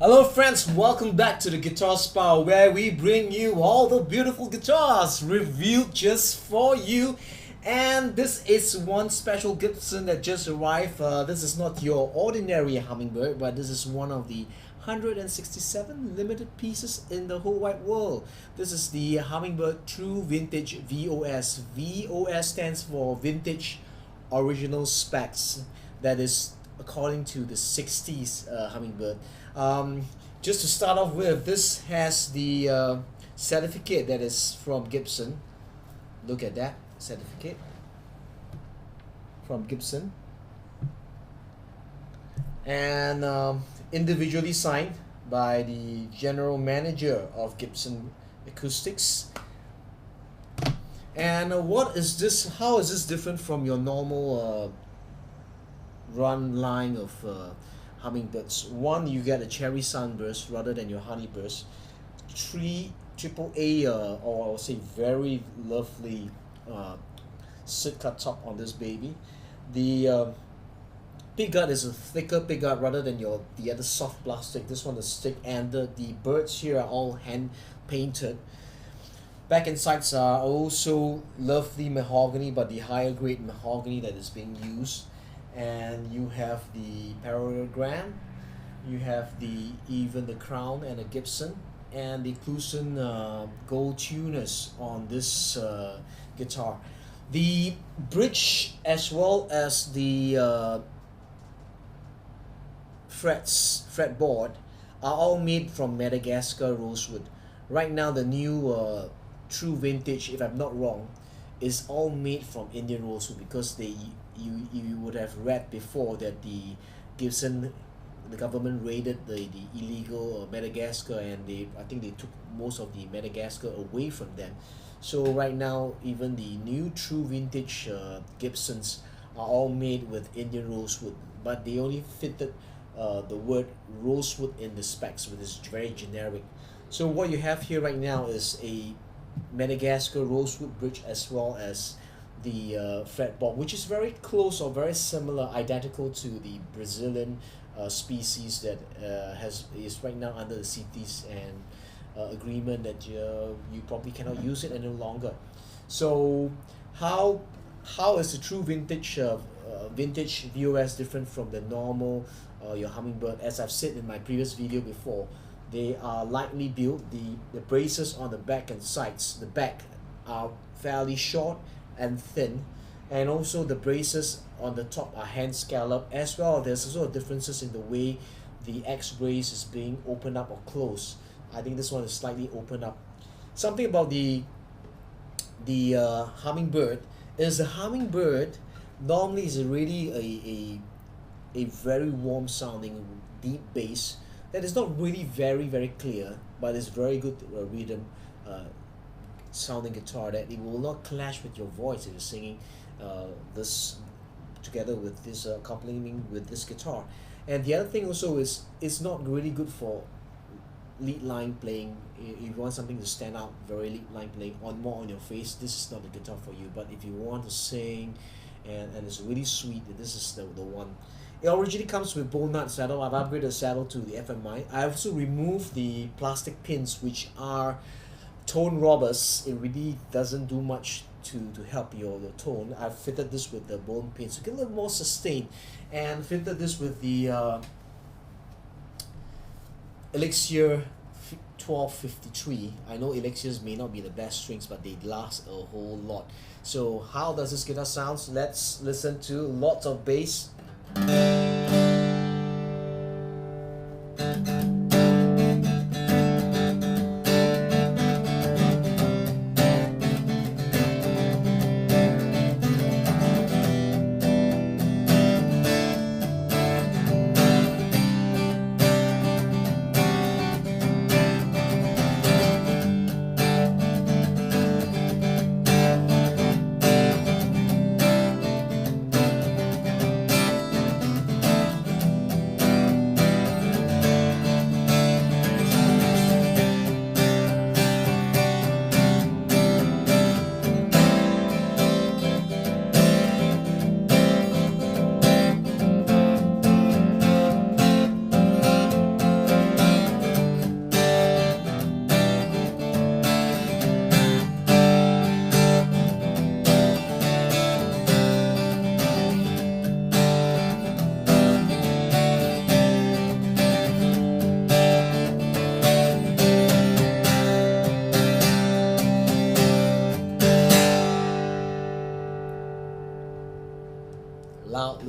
Hello friends, welcome back to the Guitar Spa where we bring you all the beautiful guitars reviewed just for you. And this is one special Gibson that just arrived. This is not your ordinary Hummingbird, but this is one of the 167 limited pieces in the whole wide world. This is the Hummingbird True Vintage VOS. VOS stands for Vintage Original Specs. That is according to the 60s Hummingbird. Just to start off with, this has the certificate that is from Gibson. Look at that certificate from Gibson, and individually signed by the general manager of Gibson Acoustics. And what is this? How is this different from your normal run line of Hummingbirds? One, you get a cherry sunburst rather than your honeyburst. Triple A, or I'll say very lovely Sitka top on this baby. The pickguard is a thicker pickguard rather than the other soft plastic. This one is thick, and the birds here are all hand painted. Back and sides are also lovely mahogany, but the higher grade mahogany that is being used. And you have the parallelogram, you have even the crown and a Gibson, and the Clusen gold tuners on this guitar. The bridge as well as the fretboard are all made from Madagascar rosewood. Right now the new True Vintage, if I'm not wrong, is all made from Indian rosewood, because you would have read before that the government raided the illegal Madagascar, and I think they took most of the Madagascar away from them. So right now even the new True Vintage Gibsons are all made with Indian rosewood, but they only fitted the word rosewood in the specs, which is very generic. So what you have here right now is a Madagascar rosewood bridge as well as the fretboard, which is very close or very similar, identical to the Brazilian species that is right now under the CITES and agreement that you probably cannot use it any longer. So how is the True Vintage Vintage VOS different from the normal your Hummingbird? As I've said in my previous video before, they are lightly built. The braces on the back and sides, the back are fairly short and thin, and also the braces on the top are hand scalloped as well. There's also differences in the way the X brace is being opened up or closed. I think this one is slightly opened up. Something about the Hummingbird is the Hummingbird normally is really a very warm sounding deep bass that is not really very clear, but it's very good rhythm sounding guitar that it will not clash with your voice if you're singing this together with this accompaniment with this guitar. And the other thing also is it's not really good for lead line playing. If you want something to stand out, very lead line playing more on your face, this is not the guitar for you. But if you want to sing and it's really sweet, this is the one. It originally comes with bone nut saddle. I've upgraded the saddle to the FMI. I also removed the plastic pins, which are tone robbers. It really doesn't do much to help your tone. I've fitted this with the bone pins to get a little more sustain, and fitted this with the Elixir 1253. I know Elixirs may not be the best strings, but they last a whole lot. So how does this guitar sound? Let's listen to lots of bass.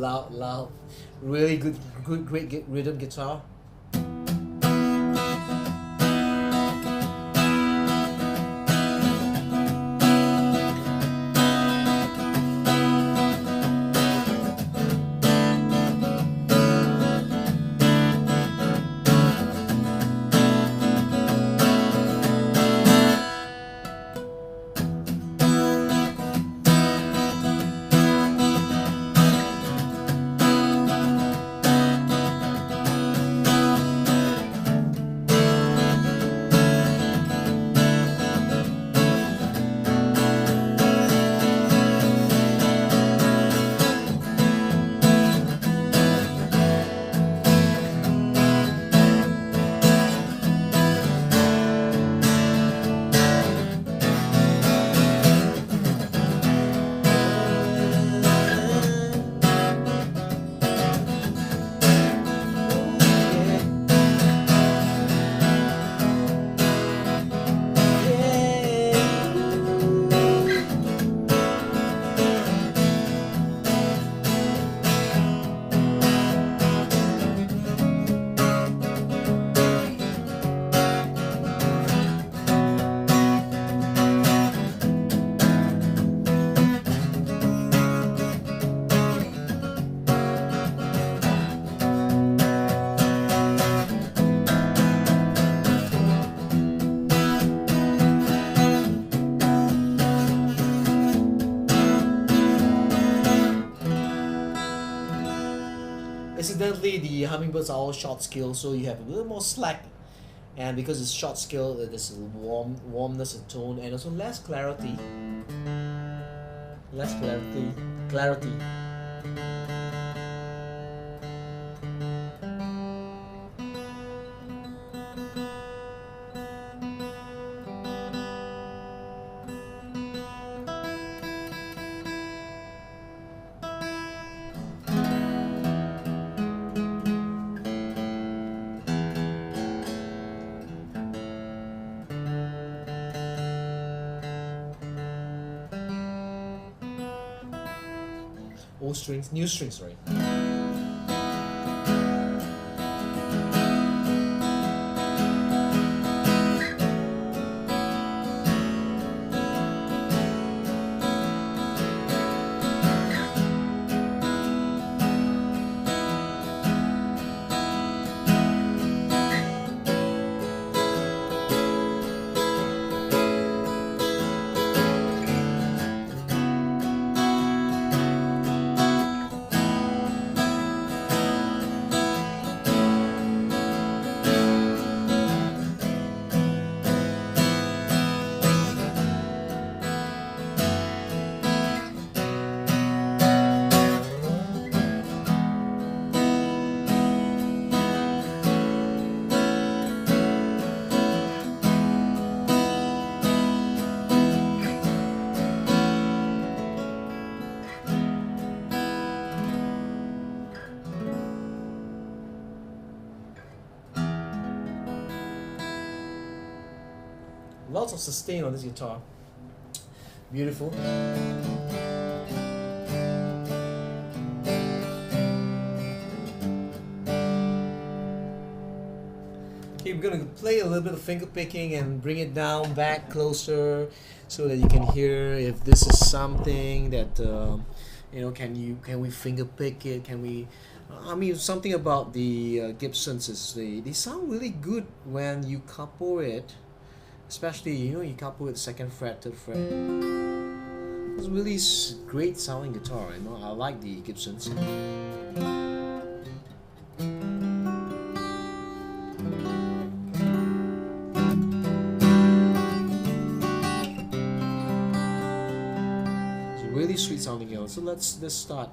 loud, loud. Really good, great rhythm guitar. Incidentally, the hummingbirds are all short scale, so you have a little more slack, and because it's short scale, there's a warmness of tone, and also less clarity. Clarity. Old strings, new strings, right? Lots of sustain on this guitar. Beautiful. Okay, we're gonna play a little bit of finger picking and bring it down back closer so that you can hear if this is something that you know, can we finger pick it? Can we? I mean, something about the Gibsons is they sound really good when you couple it. Especially, you know, you couple with second fret, third fret. It's really great sounding guitar, you know. I like the Gibsons. It's really sweet sounding guitar. So let's start.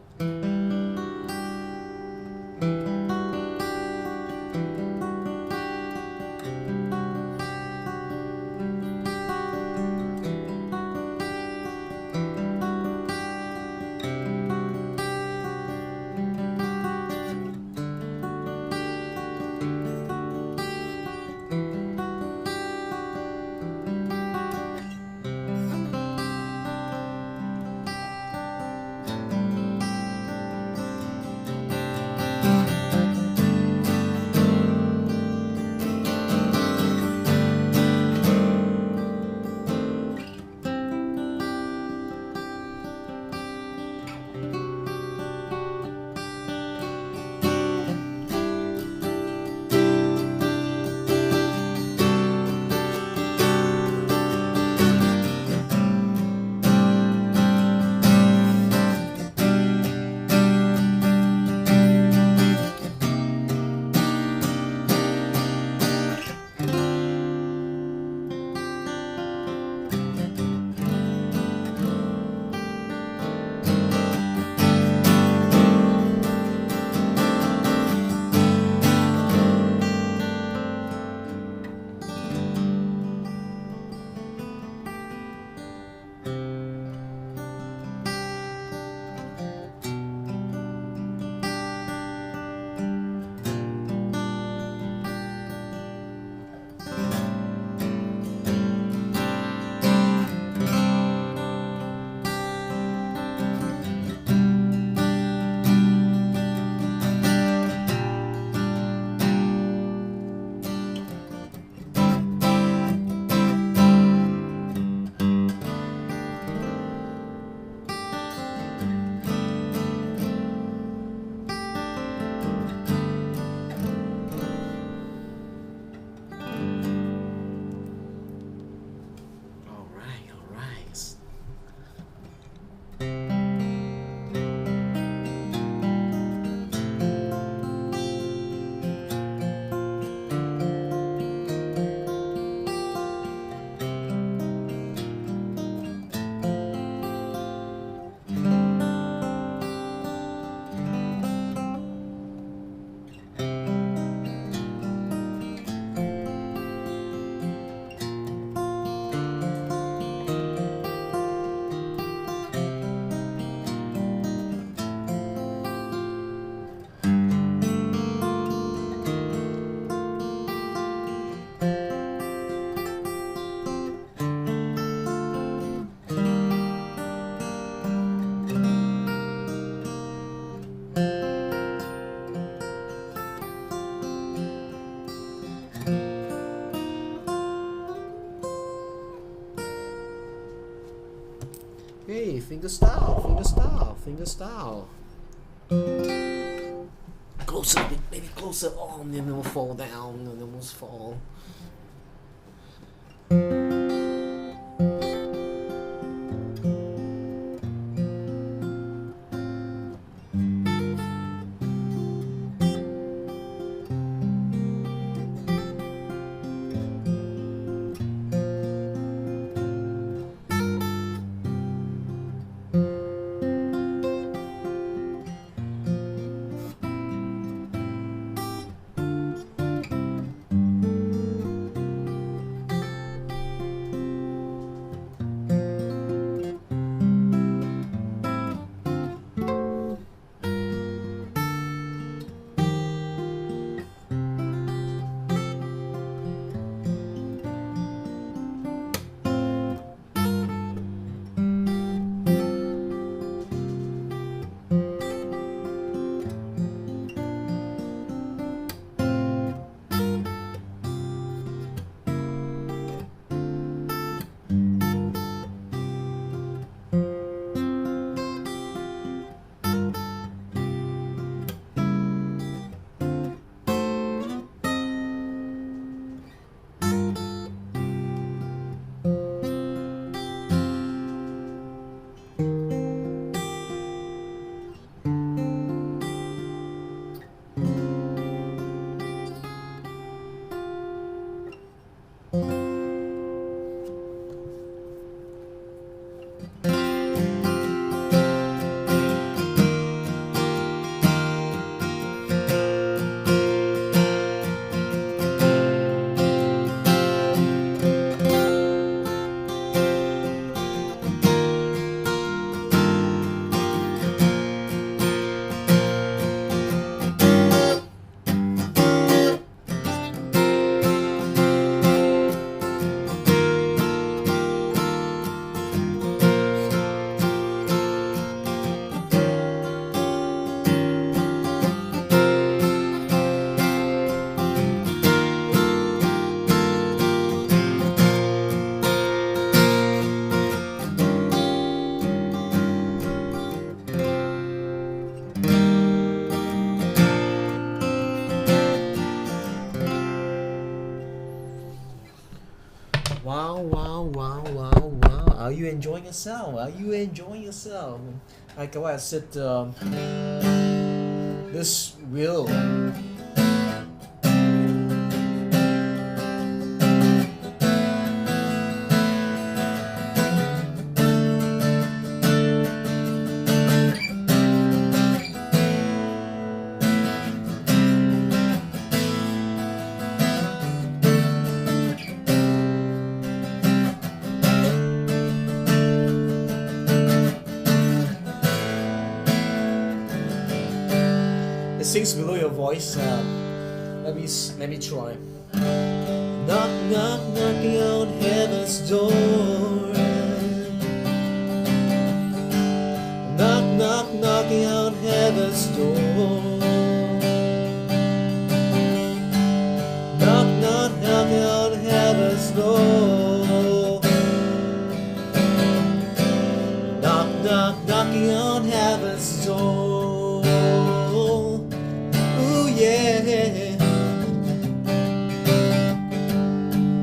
Hey, fingerstyle, fingerstyle, fingerstyle. Closer, maybe closer. Oh, and then it will fall down, and it almost fall. Wow. Are you enjoying yourself? Are you enjoying yourself? Like what I said, this will sings below your voice. Let me try. Knock, knock, knocking on heaven's door. Knock, knock, knocking on heaven's door. Knock, knock, knocking on heaven's door. Knock, knock, knocking on heaven's door.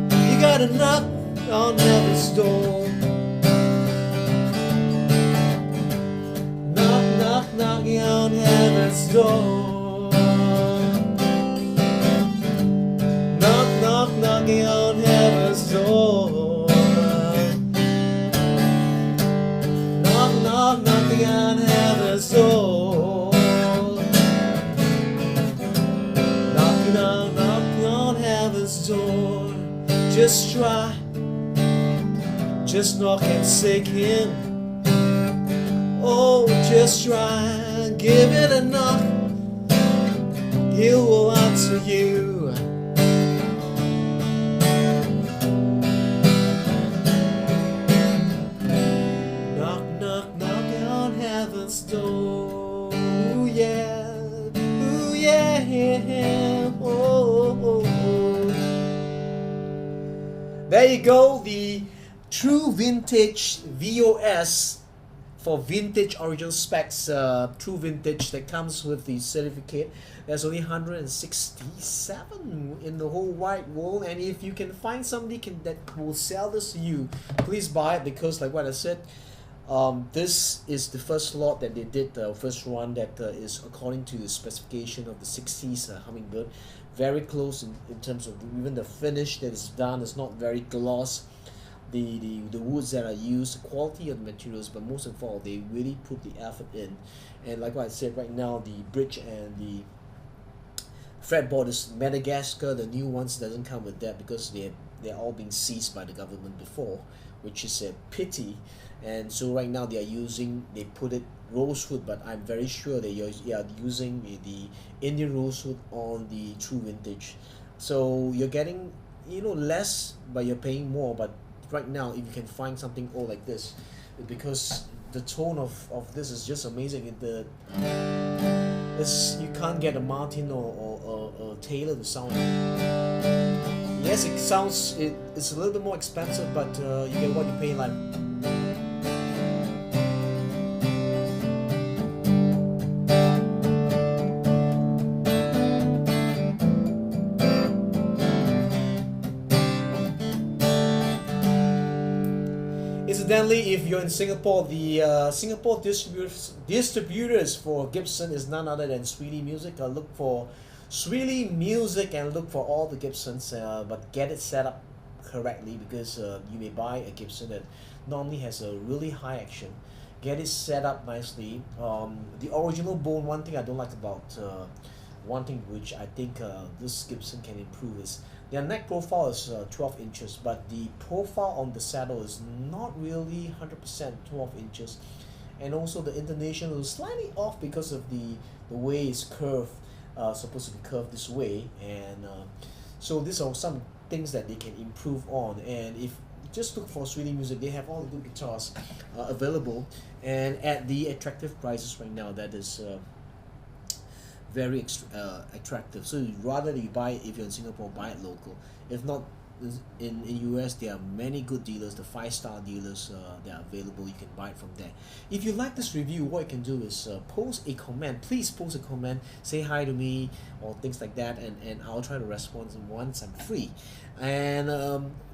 You gotta knock on heaven's door. Knock, knock, knocking on heaven's door. Knock, knock, knocking on heaven's door. Knock, knock, knocking on heaven's door. Knock on heaven's door. Just try, just knock and seek Him. Oh, just try, give it a knock. He will answer you. Knock, knock, knocking on heaven's door. Ooh yeah, ooh yeah. Oh. There you go, the True Vintage VOS for vintage original specs, True Vintage that comes with the certificate, there's only 167 in the whole wide world. And if you can find somebody that will sell this to you, please buy it, because like what I said, this is the first lot that they did, the first run that is according to the specification of the 60s Hummingbird. Very close in terms of even the finish that is done. Is not very gloss. The woods that are used, the quality of the materials, but most of all, they really put the effort in. And like what I said, right now the bridge and the fretboard is Madagascar. The new ones doesn't come with that because they're all being seized by the government before, which is a pity. And so right now they put it rosewood, but I'm very sure they are using the Indian rosewood on the True Vintage. So you're getting, you know, less, but you're paying more. But right now, if you can find something old like this, because the tone of this is just amazing. You can't get a Martin or Taylor to sound. Yes, it's a little bit more expensive, but you get what you pay. Like, incidentally, if you're in Singapore, the Singapore distributors for Gibson is none other than Sweely Music. Look for Sweely Music and look for all the Gibsons, but get it set up correctly, because you may buy a Gibson that normally has a really high action. Get it set up nicely. The original bone, one thing I don't like about one thing which I think this Gibson can improve is their neck profile is 12 inches, but the profile on the saddle is not really 100% 12 inches. And also the intonation is slightly off because of the way it's curved, supposed to be curved this way. And so these are some things that they can improve on. And if just look for Sweely Music, they have all the good guitars available, and at the attractive prices right now. That is very attractive. So rather you buy it, if you're in Singapore, buy it local. If not, in US there are many good dealers, the 5-star dealers that are available. You can buy it from there. If you like this review, what you can do is post a comment. Please post a comment, say hi to me or things like that, and I'll try to respond once I'm free. And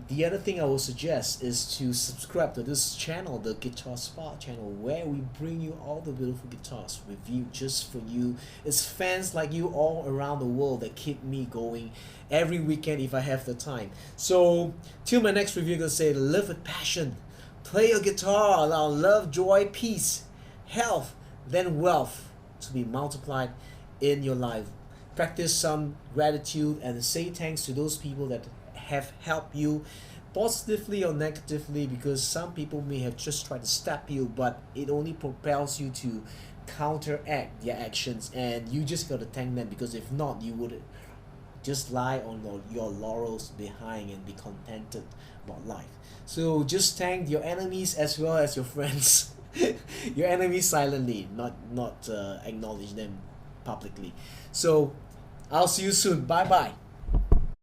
the other thing I will suggest is to subscribe to this channel, the Guitar Spark channel, where we bring you all the beautiful guitars reviewed just for you. It's fans like you all around the world that keep me going every weekend if I have the time. So till my next review, I'm gonna say live with passion, play your guitar, allow love, joy, peace, health, then wealth to be multiplied in your life. Practice some gratitude and say thanks to those people that have helped you positively or negatively, because some people may have just tried to stab you, but it only propels you to counteract their actions, and you just got to thank them, because if not, you would just lie on your laurels behind and be contented about life. So just thank your enemies as well as your friends. Your enemies silently, not acknowledge them publicly. So I'll see you soon. Bye bye.